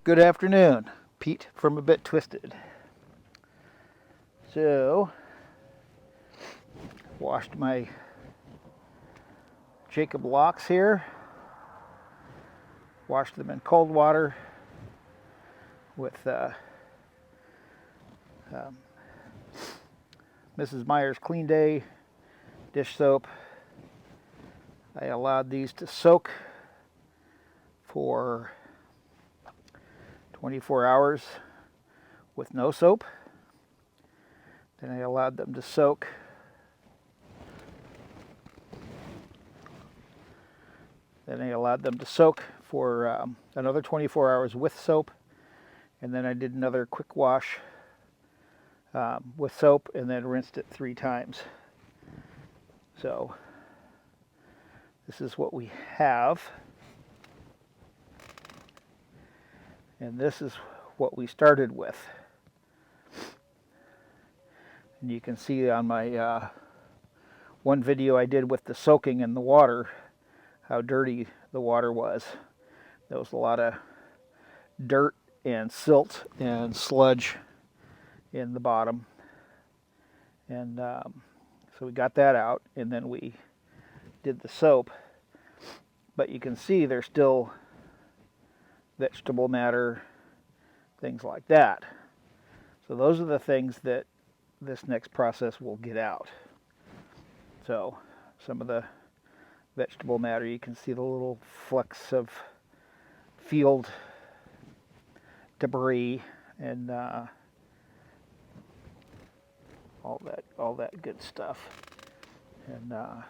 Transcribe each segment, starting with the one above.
Good afternoon, Pete from A Bit Twisted. So, washed my Jacob locks here. Washed them in cold water with Mrs. Meyers Clean Day dish soap. I allowed these to soak for 24 hours with no soap. Then I allowed them to soak for another 24 hours with soap. And then I did another quick wash with soap and then rinsed it 3 times. So this is what we have. And this is what we started with. And you can see on my one video I did with the soaking in the water how dirty the water was. There was a lot of dirt and silt and sludge in the bottom. And so we got that out, and then we did the soap. But you can see there's still vegetable matter, things like that. So those are the things that this next process will get out. So some of the vegetable matter, you can see the little flecks of field debris and all that good stuff. And I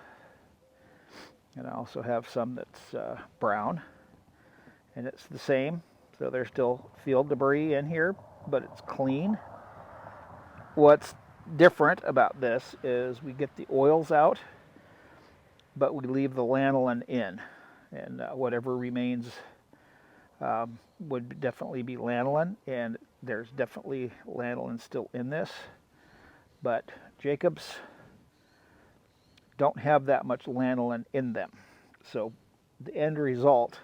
also have some that's brown, and it's the same. So there's still field debris in here, but it's clean. What's different about this is we get the oils out, but we leave the lanolin in, and whatever remains would definitely be lanolin, and there's definitely lanolin still in this, but Jacob's don't have that much lanolin in them, so the end result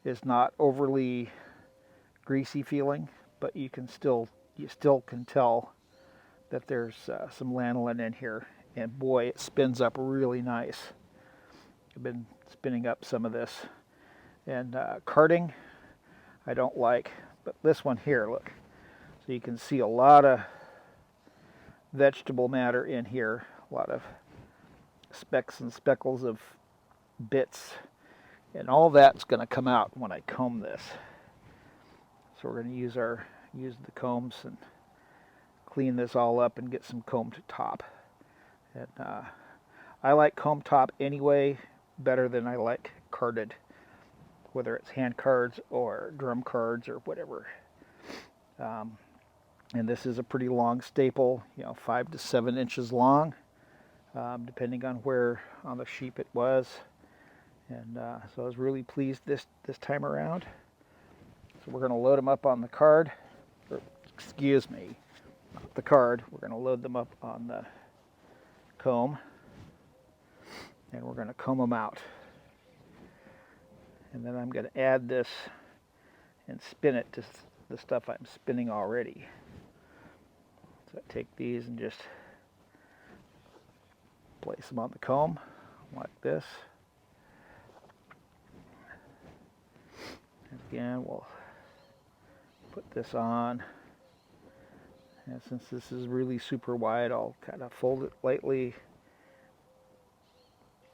is not overly greasy feeling, but you still can tell that there's some lanolin in here, and boy, it spins up really nice. I've been spinning up some of this, and carding I don't like, but this one here, look, so you can see a lot of vegetable matter in here, a lot of specks and speckles of bits, and all that's going to come out when I comb this. So we're going to use the combs and clean this all up and get some combed top. And I like comb top anyway better than I like carded, whether it's hand cards or drum cards or whatever. And this is a pretty long staple, 5 to 7 inches long, depending on where on the sheep it was. And so I was really pleased this time around. So we're going to load them up on the card, or excuse me, not the card. We're going to load them up on the comb, and we're going to comb them out. And then I'm going to add this and spin it to the stuff I'm spinning already. So I take these and just place them on the comb like this. And again, we'll put this on. And since this is really super wide, I'll kind of fold it lightly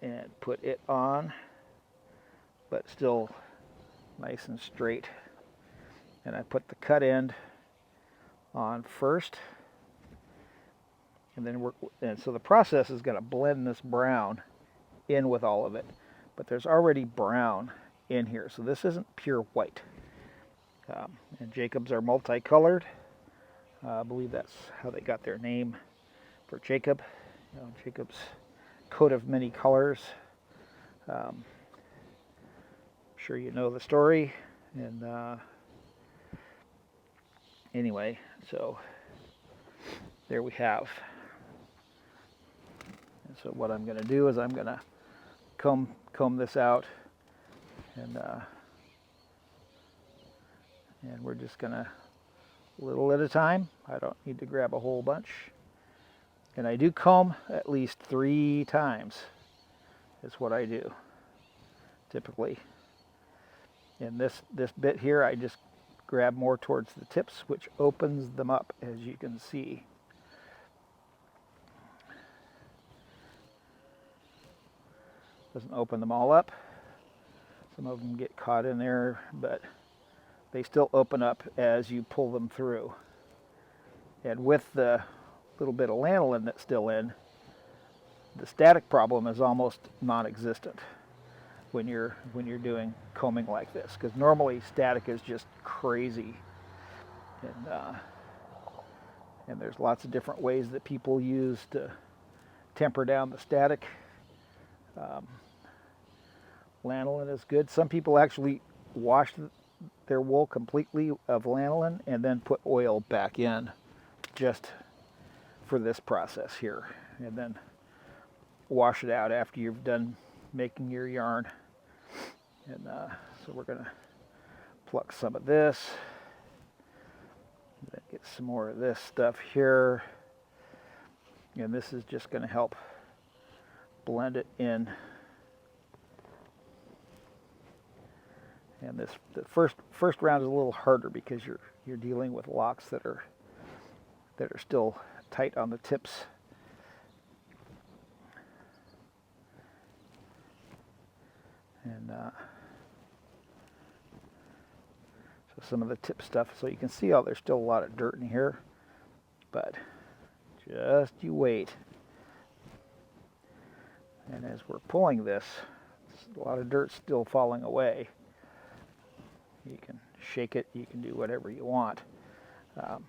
and put it on, but still nice and straight. And I put the cut end on first, and then so the process is going to blend this brown in with all of it, but there's already brown in here, so this isn't pure white. And Jacobs are multicolored. I believe that's how they got their name for Jacob. Jacob's coat of many colors. I'm sure you know the story. And anyway, so there we have. And so what I'm going to do is I'm going to comb this out, And we're just gonna, little at a time. I don't need to grab a whole bunch. And I do comb at least 3 times is what I do typically. And this bit here, I just grab more towards the tips, which opens them up, as you can see. Doesn't open them all up. Some of them get caught in there, but they still open up as you pull them through. And with the little bit of lanolin that's still in, the static problem is almost non-existent when you're doing combing like this, because normally static is just crazy, and there's lots of different ways that people use to temper down the static. Lanolin is good. Some people actually wash their wool completely of lanolin and then put oil back in just for this process here, and then wash it out after you've done making your yarn. And so we're going to pluck some of this, then get some more of this stuff here, and this is just going to help blend it in. And the first round is a little harder because you're dealing with locks that are still tight on the tips. And so some of the tip stuff, so you can see how there's still a lot of dirt in here, but just you wait. And as we're pulling this, a lot of dirt still falling away. You can shake it, you can do whatever you want. And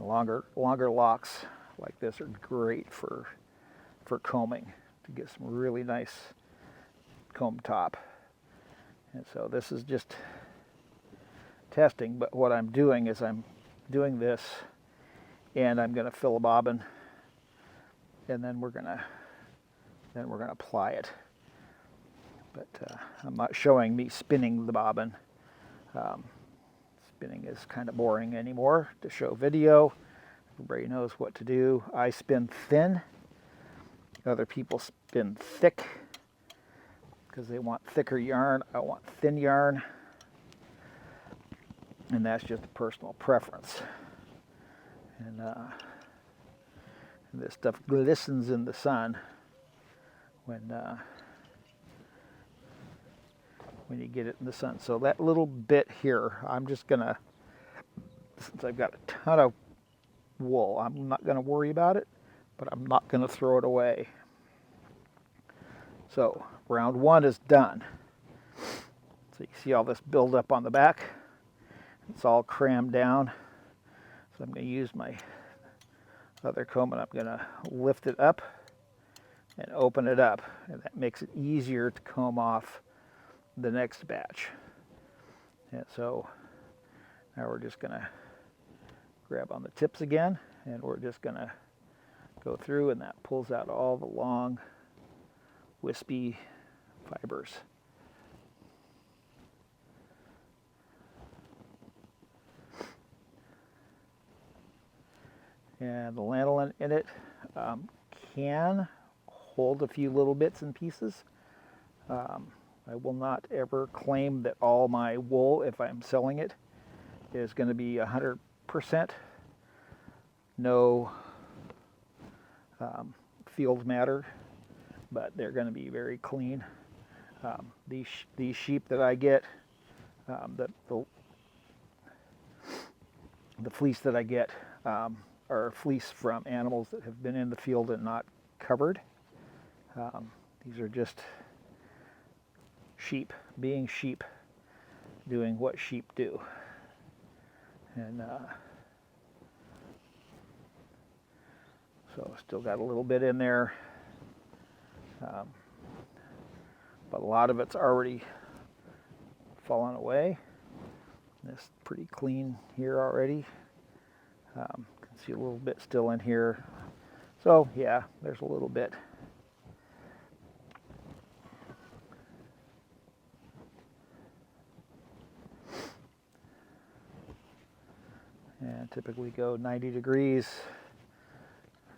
longer locks like this are great for combing, to get some really nice comb top. And so this is just testing, but what I'm doing is I'm doing this, and I'm going to fill a bobbin, and then we're going to apply it. But I'm not showing me spinning the bobbin. Spinning is kind of boring anymore to show video. Everybody knows what to do. I spin thin. Other people spin thick because they want thicker yarn. I want thin yarn. And that's just a personal preference. And this stuff glistens in the sun when you get it in the sun. So that little bit here, I'm just gonna, since I've got a ton of wool, I'm not gonna worry about it, but I'm not gonna throw it away. So round 1 is done. So you see all this build up on the back. It's all crammed down. So I'm gonna use my other comb, and I'm gonna lift it up and open it up, and that makes it easier to comb off the next batch. And so now we're just gonna grab on the tips again, and we're just gonna go through, and that pulls out all the long wispy fibers. And the lanolin in it can hold a few little bits and pieces. I will not ever claim that all my wool, if I'm selling it, is going to be 100% no field matter, but they're going to be very clean. These sheep that I get, the fleece that I get, are fleece from animals that have been in the field and not covered. These are just sheep being sheep, doing what sheep do. And so still got a little bit in there, but a lot of it's already fallen away. This is pretty clean here already. Can see a little bit still in here. So yeah, there's a little bit. and typically go 90 degrees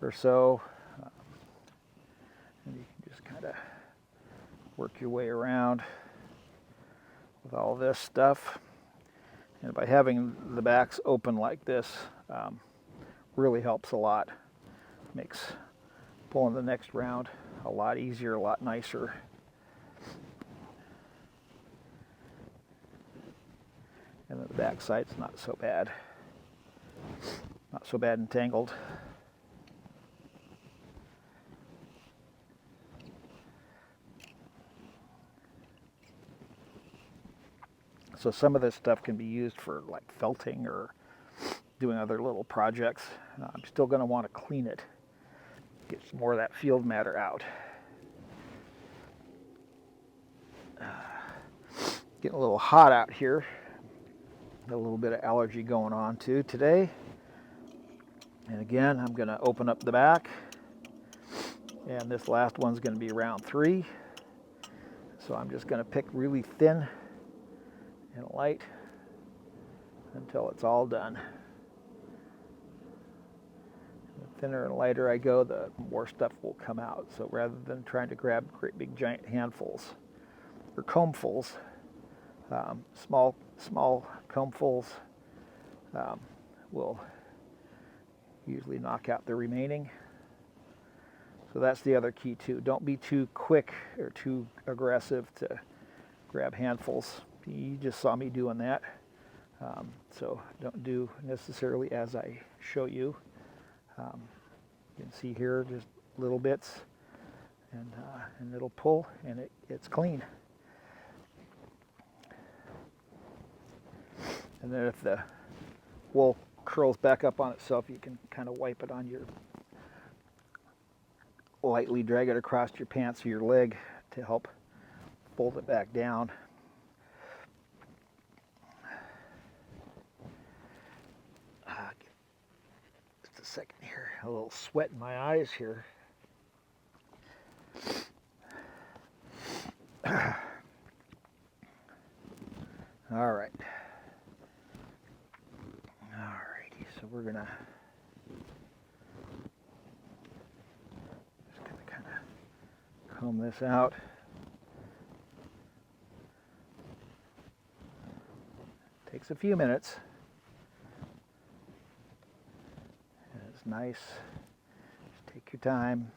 or so. And you can just kind of work your way around with all this stuff. And by having the backs open like this, really helps a lot. Makes pulling the next round a lot easier, a lot nicer. And the back side's not so bad. Not so bad entangled. So some of this stuff can be used for like felting or doing other little projects. I'm still going to want to clean it, get some more of that field matter out. Getting a little hot out here. A little bit of allergy going on too today. And again, I'm going to open up the back. And this last one's going to be round 3. So I'm just going to pick really thin and light until it's all done. The thinner and lighter I go, the more stuff will come out. So rather than trying to grab great big giant handfuls or combfuls, small combfuls will usually knock out the remaining. So that's the other key too. Don't be too quick or too aggressive to grab handfuls. You just saw me doing that. So don't do necessarily as I show you. You can see here just little bits, and it'll pull, and it's clean. And then if the wool curls back up on itself, you can kind of wipe it on your, lightly drag it across your pants or your leg to help fold it back down. Just a second here, a little sweat in my eyes here. All right. Alrighty, so we're gonna just kind of comb this out. Takes a few minutes. And it's nice. Just take your time.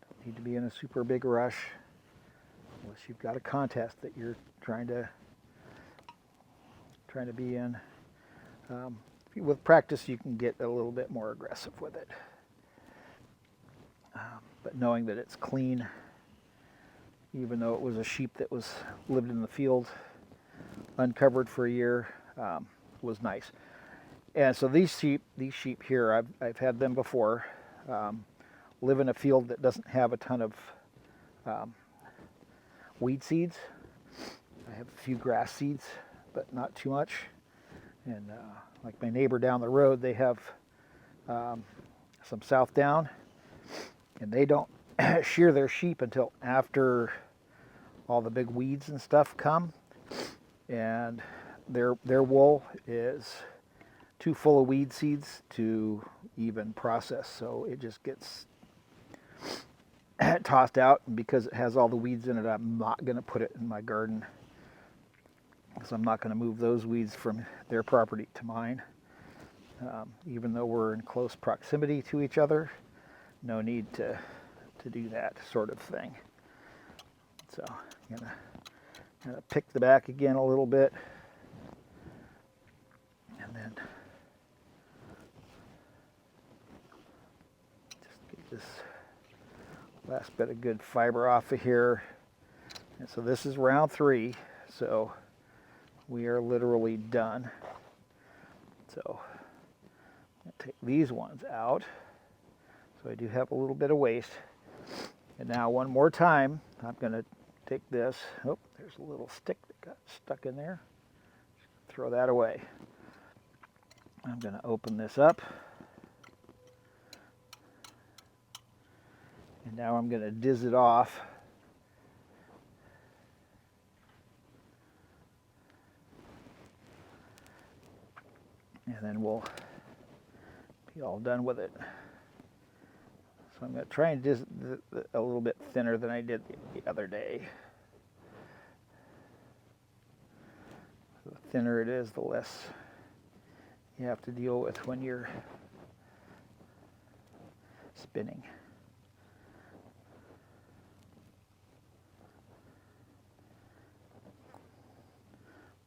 Don't need to be in a super big rush unless you've got a contest that you're trying to be in. With practice, you can get a little bit more aggressive with it. But knowing that it's clean, even though it was a sheep that lived in the field, uncovered for a year, was nice. And so these sheep here, I've had them before. Live in a field that doesn't have a ton of weed seeds. I have a few grass seeds, but not too much. And like my neighbor down the road, they have some South Down, and they don't shear their sheep until after all the big weeds and stuff come, and their wool is too full of weed seeds to even process, so it just gets tossed out. And because it has all the weeds in it, I'm not going to put it in my garden, because I'm not going to move those weeds from their property to mine. Even though we're in close proximity to each other, no need to do that sort of thing. So I'm going to pick the back again a little bit, and then just get this last bit of good fiber off of here. And so this is round 3, so we are literally done. So I'll take these ones out. So I do have a little bit of waste. And now one more time, I'm going to take this. Oh, there's a little stick that got stuck in there. Throw that away. I'm going to open this up. And now I'm going to diz it off. And and then we'll be all done with it. So I'm going to try and just a little bit thinner than I did the other day. The thinner it is, the less you have to deal with when you're spinning.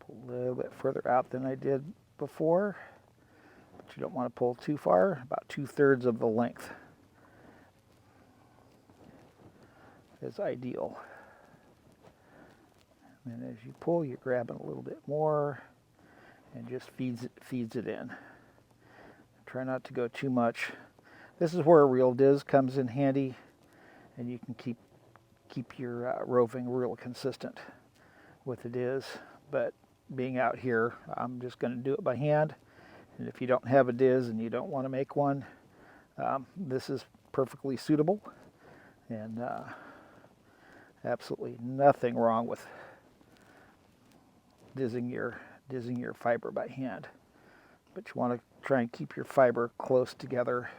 Pull a little bit further out than I did before, but you don't want to pull too far, about 2/3 of the length is ideal. And as you pull, you're grabbing a little bit more and just feeds it in. Try not to go too much. This is where a real diz comes in handy, and you can keep your roving real consistent with the diz. But being out here, I'm just going to do it by hand. And if you don't have a diz and you don't want to make one, this is perfectly suitable, and absolutely nothing wrong with dizzing your fiber by hand. But you want to try and keep your fiber close together,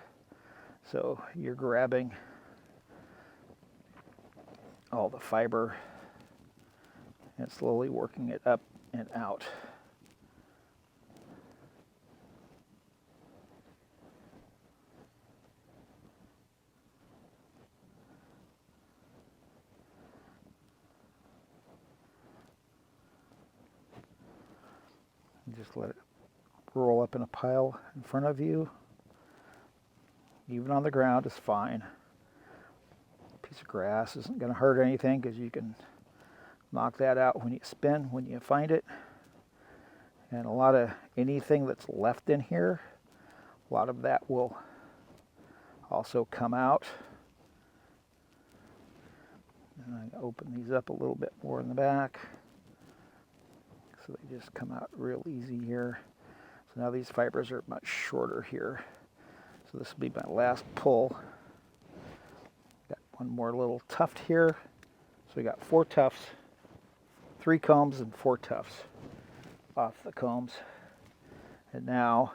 so you're grabbing all the fiber and slowly working it up and out. And just let it roll up in a pile in front of you. Even on the ground is fine. A piece of grass isn't going to hurt anything, because you can knock that out when you spin, when you find it. And a lot of anything that's left in here, a lot of that will also come out. And I'm going to open these up a little bit more in the back, so they just come out real easy here. So now these fibers are much shorter here. So this will be my last pull. Got one more little tuft here. So we got 4 tufts, 3 combs and 4 tufts off the combs. And now,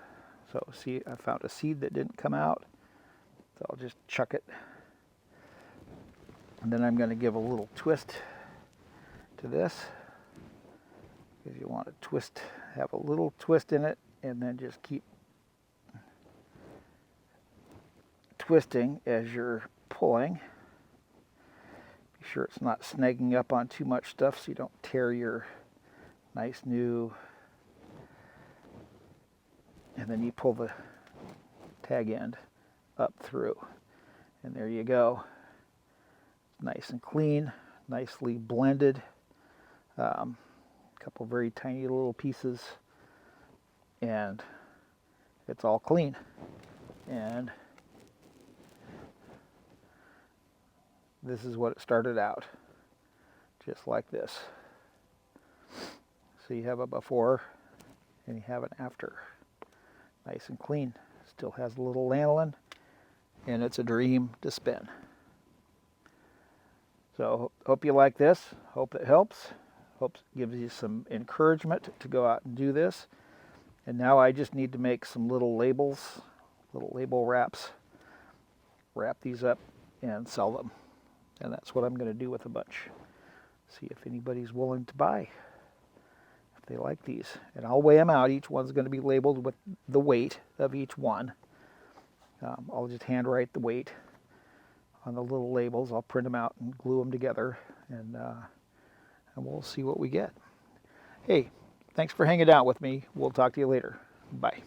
so see, I found a seed that didn't come out. So I'll just chuck it. And then I'm going to give a little twist to this, because you want to twist, have a little twist in it, and then just keep twisting as you're pulling. Be sure it's not snagging up on too much stuff, so you don't tear your nice new. And then you pull the tag end up through, and there you go. Nice and clean, nicely blended. Couple very tiny little pieces, and it's all clean. And this is what it started out, just like this. So you have a before and you have an after. Nice and clean. Still has a little lanolin, and it's a dream to spin. So hope you like this. Hope it helps. Hope it gives you some encouragement to go out and do this. And now I just need to make some little labels, little label wraps. Wrap these up and sell them. And that's what I'm going to do with a bunch. See if anybody's willing to buy, if they like these. And I'll weigh them out. Each one's going to be labeled with the weight of each one. I'll just handwrite the weight on the little labels. I'll print them out and glue them together, and we'll see what we get. Hey, thanks for hanging out with me. We'll talk to you later. Bye.